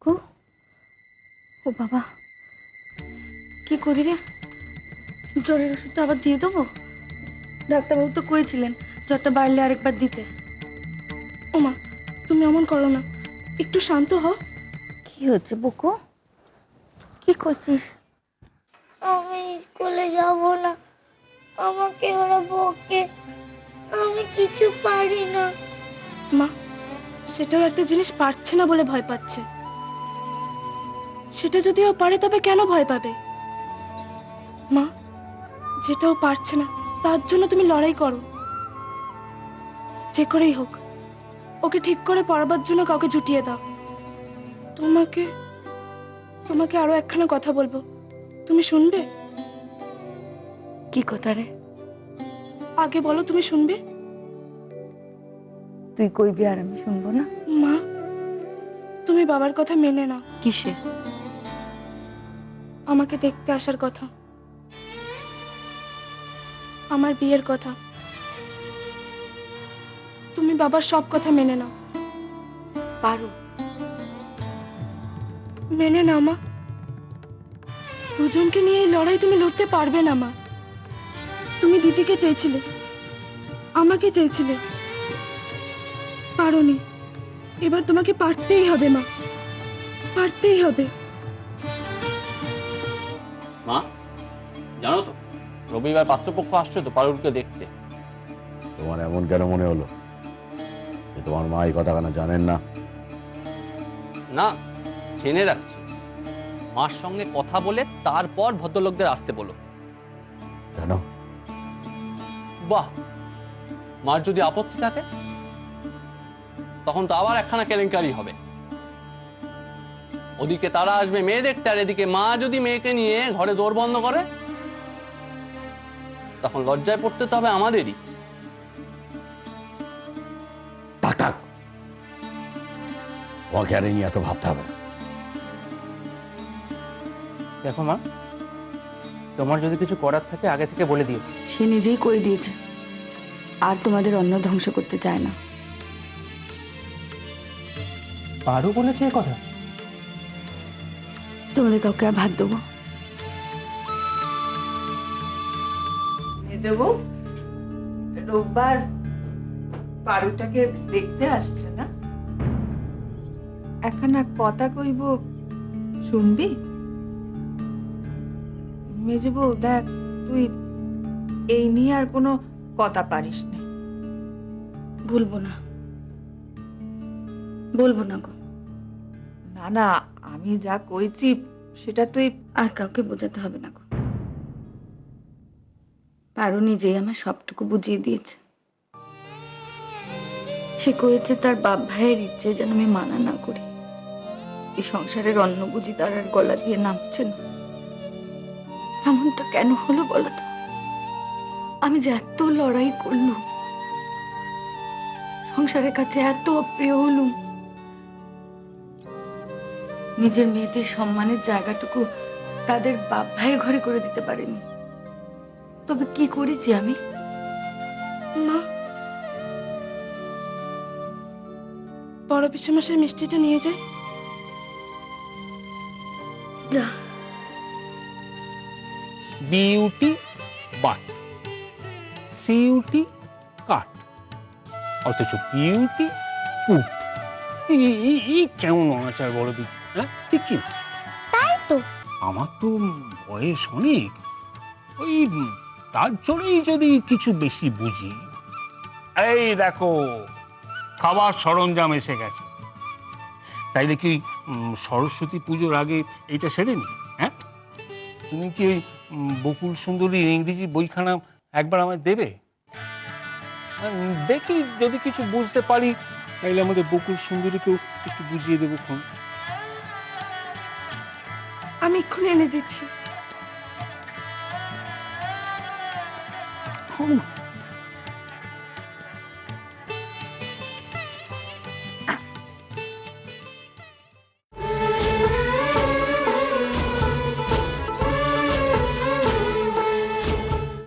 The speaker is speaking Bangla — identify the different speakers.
Speaker 1: বুকু, ও বাবা, কি করি রে? জ্বরের ওষুধটা আবার দিয়ে দেবো? ডাক্তারবাবু তো কয়েছিলেন জ্বরটা বাড়লে আরেকবার দিতে।
Speaker 2: ওমা, তুমি এমন করো না, একটু শান্ত হও।
Speaker 1: কি হচ্ছে বুকু? কি করছিস?
Speaker 3: আমি স্কুলে যাব না, আমাকে ওরা বকে, আমি কিছু পারি না।
Speaker 2: মা, সেটাও একটা জিনিস পারছে না বলে ভয় পাচ্ছে। সেটা যদি ও পারে তবে কেন ভয় পাবে? মা, যেটাও পারছে না তার জন্য তুমি লড়াই করো। যে করেই হোক ওকে ঠিক করে পড়াবার জন্য কাউকে জুটিয়ে দাও। তোমাকে তোমাকে আরো একখানা কথা বলবো, তুমি শুনবে?
Speaker 1: কি কথা রে?
Speaker 2: আগে বলো, তুমি শুনবে?
Speaker 1: তুই কইবি আর আমি শুনবো না?
Speaker 2: মা, তুমি বাবার কথা মেনে নাও।
Speaker 1: কিসে?
Speaker 2: আমাকে দেখতে আসার কথা, আমার বিয়ের কথা। তুমি বাবার সব কথা মেনে নাও।
Speaker 1: পারো?
Speaker 2: মেনে নাও মা। দুজনকে নিয়ে এই লড়াই তুমি লড়তে পারবে না মা। তুমি দিদিকে চেয়েছিলে, আমাকে চেয়েছিলে, পারোনি। এবার তোমাকে পারতেই হবে মা, পারতেই হবে।
Speaker 4: মা, জানো তো রবিবার পাত্রপক্ষ আসছে তো পারুলকে দেখতে।
Speaker 5: তোমার এমন কেন মনে হলো যে তোমার মা এই কথা কেন জানেন না?
Speaker 4: না, জেনে রাখছি। মার সঙ্গে কথা বলে তারপর ভদ্রলোকদের আসতে বলো।
Speaker 5: কেন?
Speaker 4: বাহ, মার যদি আপত্তি থাকে তখন তো আবার একখানা কেলেঙ্কারি হবে। ওদিকে তারা আসবে মেয়ে দেখতে, আর এদিকে মা যদি মেয়েকে নিয়ে ঘরে দোর বন্ধ করে তখন লজ্জায় পড়তে তো হবে আমাদেরই।
Speaker 5: থাক থাক, তোমাকে আর এই নিয়ে এত ভাবতে হবে না।
Speaker 6: দেখো মা, তোমার যদি কিছু করার থাকে আগে থেকে বলে দিও।
Speaker 1: সে নিজেই করে দিয়েছে, আর তোমাদের অন্ন ধ্বংস করতে চায় না।
Speaker 6: পারু বলেছে এ কথা?
Speaker 1: তোমাদের কাউকে আর ভাত দেবো?
Speaker 7: দেবো রোববার পারুটাকে দেখতে আসছে না? একখানা কথা কইব, শুনবি? মেজবু, দেখ তুই এই নিয়ে আর কোনো কথা পারিস না।
Speaker 1: বলবো না, বলবো না গো।
Speaker 7: না না, আমি যা কইছি সেটা তুই
Speaker 1: আর কাউকে বোঝাতে হবে না গো। পারো নিজেই আমার সবটুকু বুঝিয়ে দিয়েছে। সে কয়েছে তার বাপ ভাইয়ের ইচ্ছে যেন আমি মানা না করি। এই সংসারের অন্ন বুঝি তার আর গলা দিয়ে নামছে না। এমনটা কেন হলো বলো তো? আমি যে এত লড়াই করলুম, সংসারের কাছে এত অপ্রিয় হলুম, নিজের মেয়েদের সম্মানের জায়গাটুকু তাদের বাপ ভাইয়ের ঘরে করে দিতে পারিনি। তবে কি করেছি আমি?
Speaker 2: মা, বড় পিসেমশাই মিষ্টিটা নিয়ে যায়।
Speaker 1: যা।
Speaker 6: বিউটি বাট, সিউটি কাট, অথচ বিউটি পুট। এই কেমন আচার বলো দি? হ্যাঁ, ঠিক কি?
Speaker 3: তাই তো।
Speaker 6: আমার তো বয়স অনেক, ওই তার জন্যই যদি কিছু বেশি বুঝি। এই দেখো, খাবার সরঞ্জাম এসে গেছে। তাইলে কি সরস্বতী পুজোর আগে এইটা সেরে নি? হ্যাঁ, তুমি কি ওই বকুল সুন্দরীর ইংরেজি বইখানা একবার আমায় দেবে? দেখি যদি কিছু বুঝতে পারি তাইলে আমাদের বকুল সুন্দরীকেও একটু বুঝিয়ে দেবো খন।
Speaker 2: আমি এক্ষুনি এনে দিচ্ছি।
Speaker 6: ও